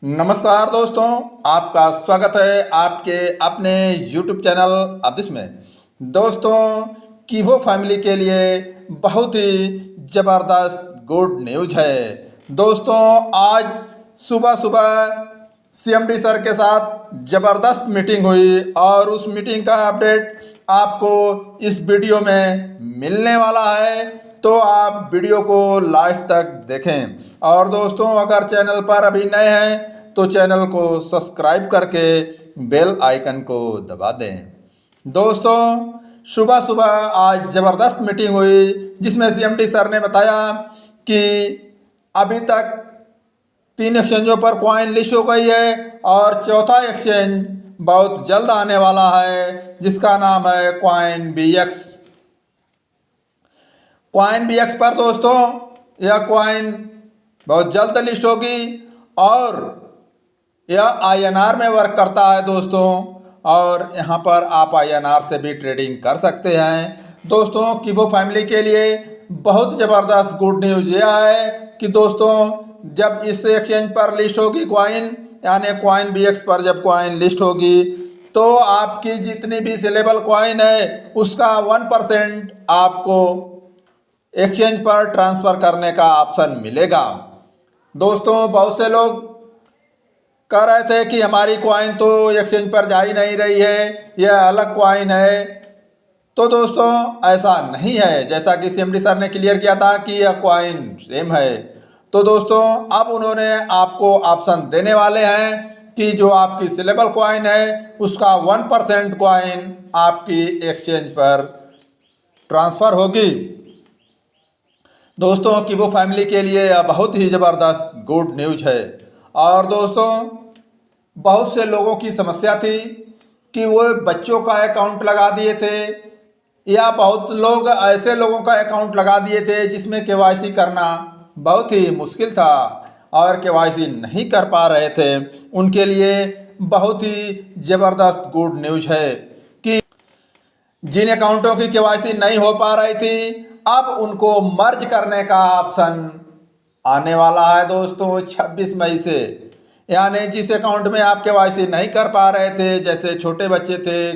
नमस्कार दोस्तों, आपका स्वागत है आपके अपने YouTube चैनल अब्दिश में। दोस्तों, कीवो फैमिली के लिए बहुत ही ज़बरदस्त गुड न्यूज है। दोस्तों, आज सुबह सुबह CMD सर के साथ ज़बरदस्त मीटिंग हुई और उस मीटिंग का अपडेट आपको इस वीडियो में मिलने वाला है, तो आप वीडियो को लास्ट तक देखें। और दोस्तों, अगर चैनल पर अभी नए हैं तो चैनल को सब्सक्राइब करके बेल आइकन को दबा दें। दोस्तों, सुबह सुबह आज ज़बरदस्त मीटिंग हुई जिसमें CMD सर ने बताया कि अभी तक 3 एक्सचेंजों पर कॉइन लिस्ट हो गई है और चौथा एक्सचेंज बहुत जल्द आने वाला है जिसका नाम है कॉइन BX। कॉइन BX पर दोस्तों यह कॉइन बहुत जल्द लिस्ट होगी और यह INR में वर्क करता है दोस्तों, और यहाँ पर आप INR से भी ट्रेडिंग कर सकते हैं। दोस्तों, कीवो फैमिली के लिए बहुत ज़बरदस्त गुड न्यूज़ यह है कि दोस्तों, जब इस एक्सचेंज पर लिस्ट होगी कॉइन, यानी कॉइन BX पर जब कॉइन लिस्ट होगी तो आपकी जितनी भी सेलेबल कॉइन है उसका 1% आपको एक्सचेंज पर ट्रांसफ़र करने का ऑप्शन मिलेगा। दोस्तों, बहुत से लोग कह रहे थे कि हमारी कॉइन तो एक्सचेंज पर जा ही नहीं रही है, यह अलग कॉइन है। तो दोस्तों, ऐसा नहीं है, जैसा कि CMD सर ने क्लियर किया था कि यह कॉइन सेम है। तो दोस्तों, अब उन्होंने आपको ऑप्शन देने वाले हैं कि जो आपकी सेलेबल कॉइन है उसका 1% कॉइन आपकी एक्सचेंज पर ट्रांसफ़र होगी। दोस्तों, कीवो फैमिली के लिए यह बहुत ही ज़बरदस्त गुड न्यूज है। और दोस्तों, बहुत से लोगों की समस्या थी कि वो बच्चों का अकाउंट लगा दिए थे या बहुत लोग ऐसे लोगों का अकाउंट लगा दिए थे जिसमें KYC करना बहुत ही मुश्किल था और KYC नहीं कर पा रहे थे। उनके लिए बहुत ही ज़बरदस्त गुड न्यूज है कि जिन अकाउंटों की KYC नहीं हो पा रही थी अब उनको मर्ज करने का ऑप्शन आने वाला है दोस्तों 26 मई से। यानी जिस अकाउंट में आप KYC नहीं कर पा रहे थे, जैसे छोटे बच्चे थे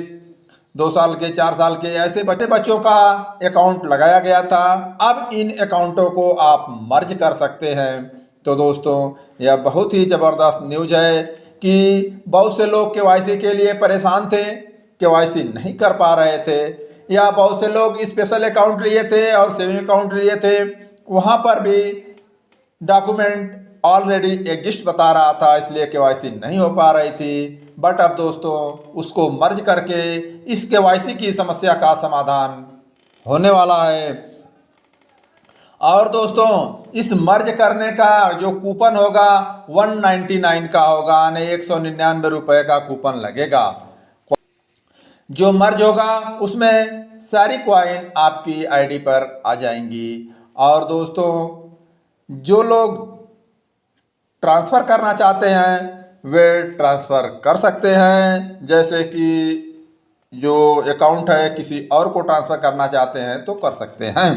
2 साल के 4 साल के, ऐसे बच्चों का अकाउंट लगाया गया था, अब इन अकाउंटों को आप मर्ज कर सकते हैं। तो दोस्तों, यह बहुत ही ज़बरदस्त न्यूज है कि बहुत से लोग KYC के लिए परेशान थे, KYC नहीं कर पा रहे थे, या बहुत से लोग स्पेशल अकाउंट लिए थे और सेविंग अकाउंट लिए थे, वहाँ पर भी डॉक्यूमेंट ऑलरेडी एग्जिस्ट बता रहा था, इसलिए KYC नहीं हो पा रही थी। बट अब दोस्तों, उसको मर्ज करके इस KYC की समस्या का समाधान होने वाला है। और दोस्तों, इस मर्ज करने का जो कूपन होगा 199 का होगा, यानी 199 रुपये का कूपन लगेगा। जो मर्ज होगा उसमें सारी कॉइन आपकी ID पर आ जाएंगी। और दोस्तों, जो लोग ट्रांसफ़र करना चाहते हैं वे ट्रांसफ़र कर सकते हैं, जैसे कि जो अकाउंट है किसी और को ट्रांसफ़र करना चाहते हैं तो कर सकते हैं।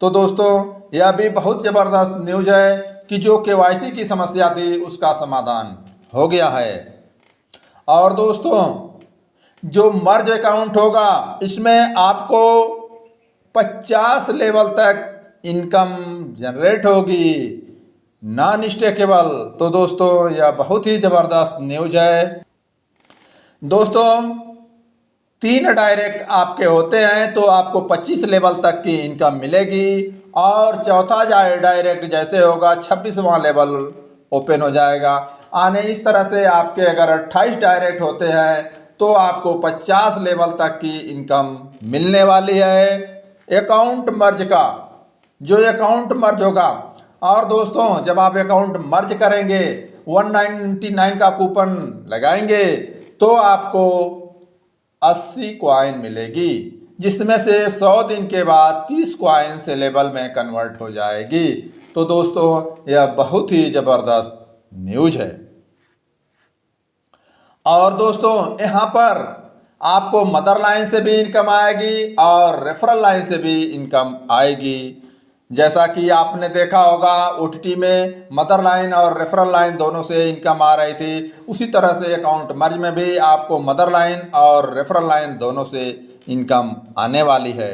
तो दोस्तों, यह भी बहुत ज़बरदस्त न्यूज़ है कि जो KYC की समस्या थी उसका समाधान हो गया है। और दोस्तों, जो मर्ज अकाउंट होगा इसमें आपको 50 लेवल तक इनकम जनरेट होगी, नॉन स्टेकेबल। तो दोस्तों, यह बहुत ही ज़बरदस्त न्यूज है। दोस्तों, 3 डायरेक्ट आपके होते हैं तो आपको 25 लेवल तक की इनकम मिलेगी, और चौथा डायरेक्ट जैसे होगा 26वां लेवल ओपन हो जाएगा। आने इस तरह से आपके अगर 28 डायरेक्ट होते हैं तो आपको 50 लेवल तक की इनकम मिलने वाली है अकाउंट मर्ज का, जो अकाउंट मर्ज होगा। और दोस्तों, जब आप अकाउंट मर्ज करेंगे 199 का कूपन लगाएंगे तो आपको 80 कॉइन मिलेगी, जिसमें से 100 दिन के बाद 30 कॉइन से लेवल में कन्वर्ट हो जाएगी। तो दोस्तों, यह बहुत ही ज़बरदस्त न्यूज है। और दोस्तों, यहाँ पर आपको मदर लाइन से भी इनकम आएगी और रेफरल लाइन से भी इनकम आएगी। जैसा कि आपने देखा होगा ओटीटी में मदर लाइन और रेफरल लाइन दोनों से इनकम आ रही थी, उसी तरह से अकाउंट मर्ज में भी आपको मदर लाइन और रेफरल लाइन दोनों से इनकम आने वाली है।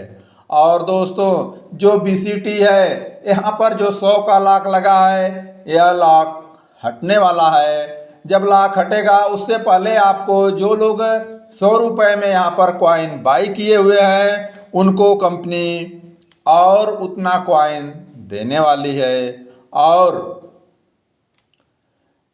और दोस्तों जो बीसीटी है, यहाँ पर जो 100 का लाख लगा है, यह लाख हटने वाला है। जब लाख हटेगा उससे पहले आपको जो लोग 100 रुपये में यहाँ पर कॉइन बाई किए हुए हैं उनको कंपनी और उतना कॉइन देने वाली है, और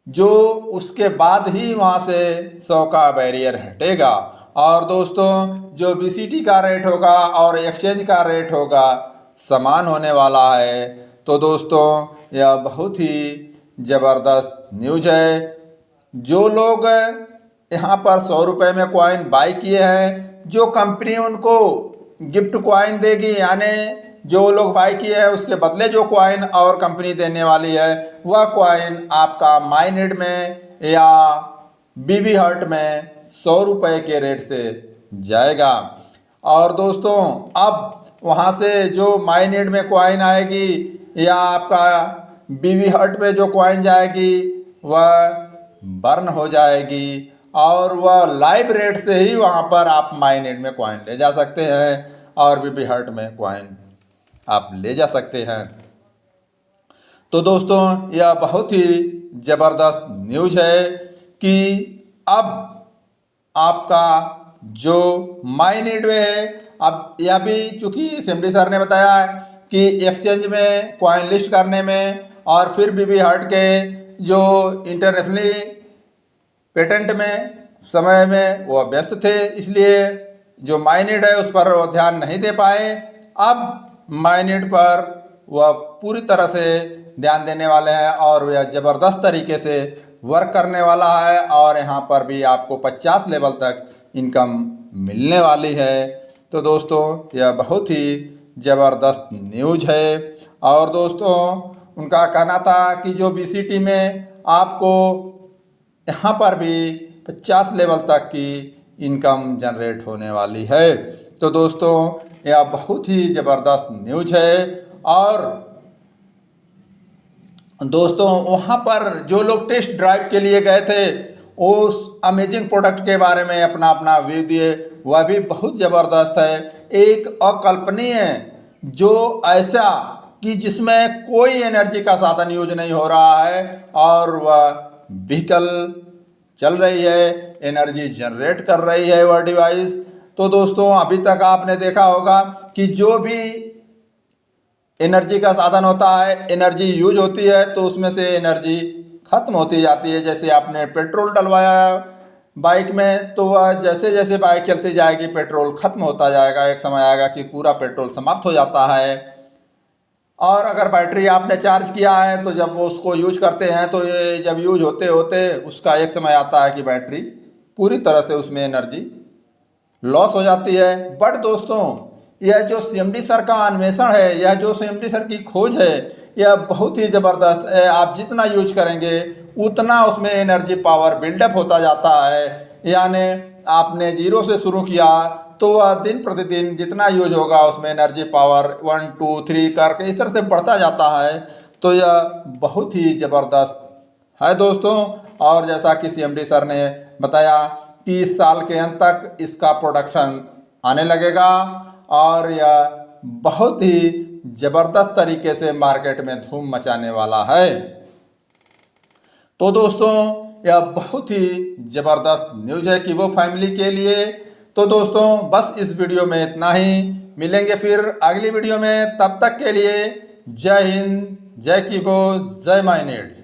जो उसके बाद ही वहाँ से 100 का बैरियर हटेगा। और दोस्तों जो बीसीटी का रेट होगा और एक्सचेंज का रेट होगा समान होने वाला है। तो दोस्तों यह बहुत ही ज़बरदस्त न्यूज है। जो लोग यहाँ पर 100 रुपये में कॉइन बाई किए हैं, जो कंपनी उनको गिफ्ट कॉइन देगी, यानी जो लोग बाई किए हैं उसके बदले जो कॉइन और कंपनी देने वाली है वह कॉइन आपका माइनेड में या बीबी हर्ट में 100 रुपये के रेट से जाएगा। और दोस्तों अब वहाँ से जो माइनेड में कॉइन आएगी या आपका बीबी हर्ट में जो कॉइन जाएगी वह बर्न हो जाएगी, और वह लाइव रेट से ही वहाँ पर आप माइनेड में कॉइन ले जा सकते हैं और बीबी हर्ट में कॉइन आप ले जा सकते हैं। तो दोस्तों यह बहुत ही ज़बरदस्त न्यूज है कि अब आपका जो माइनेड है, अब यह भी चूँकि सिमडी सर ने बताया है कि एक्सचेंज में कॉइन लिस्ट करने में और फिर बीबी हर्ट के जो इंटरनेशनली पेटेंट में समय में वो व्यस्त थे, इसलिए जो माइनेड है उस पर वो ध्यान नहीं दे पाए। अब माइनेड पर वह पूरी तरह से ध्यान देने वाले हैं और वह ज़बरदस्त तरीके से वर्क करने वाला है, और यहाँ पर भी आपको 50 लेवल तक इनकम मिलने वाली है। तो दोस्तों यह बहुत ही ज़बरदस्त न्यूज है। और दोस्तों उनका कहना था कि जो बीसीटी में आपको यहाँ पर भी 50 लेवल तक की इनकम जनरेट होने वाली है। तो दोस्तों यह बहुत ही ज़बरदस्त न्यूज है। और दोस्तों वहाँ पर जो लोग टेस्ट ड्राइव के लिए गए थे उस अमेजिंग प्रोडक्ट के बारे में अपना अपना व्यू दिए, वह भी बहुत ज़बरदस्त है। एक अकल्पनीय जो ऐसा कि जिसमें कोई एनर्जी का साधन यूज नहीं हो रहा है और वह व्हीकल चल रही है, एनर्जी जनरेट कर रही है वह डिवाइस। तो दोस्तों अभी तक आपने देखा होगा कि जो भी एनर्जी का साधन होता है, एनर्जी यूज होती है तो उसमें से एनर्जी ख़त्म होती जाती है। जैसे आपने पेट्रोल डलवाया बाइक में तो वह जैसे जैसे बाइक चलती जाएगी पेट्रोल ख़त्म होता जाएगा, एक समय आएगा कि पूरा पेट्रोल समाप्त हो जाता है। और अगर बैटरी आपने चार्ज किया है तो जब वो उसको यूज करते हैं तो ये जब यूज होते होते उसका एक समय आता है कि बैटरी पूरी तरह से उसमें एनर्जी लॉस हो जाती है। बट दोस्तों यह जो सीएमडी सर का अन्वेषण है, यह जो सीएमडी सर की खोज है, यह बहुत ही ज़बरदस्त है। आप जितना यूज करेंगे उतना उसमें एनर्जी पावर बिल्डअप होता जाता है। यानी आपने 0 से शुरू किया तो वह दिन प्रतिदिन जितना यूज होगा उसमें एनर्जी पावर 1 2 3 करके इस तरह से बढ़ता जाता है। तो यह बहुत ही ज़बरदस्त है दोस्तों। और जैसा कि सीएमडी सर ने बताया कि इस साल के अंत तक इसका प्रोडक्शन आने लगेगा और यह बहुत ही ज़बरदस्त तरीके से मार्केट में धूम मचाने वाला है। तो दोस्तों यह बहुत ही ज़बरदस्त न्यूज़ है कि वो फैमिली के लिए। तो दोस्तों बस इस वीडियो में इतना ही, मिलेंगे फिर अगली वीडियो में। तब तक के लिए जय हिंद, जय कीबो, जय माइनेड।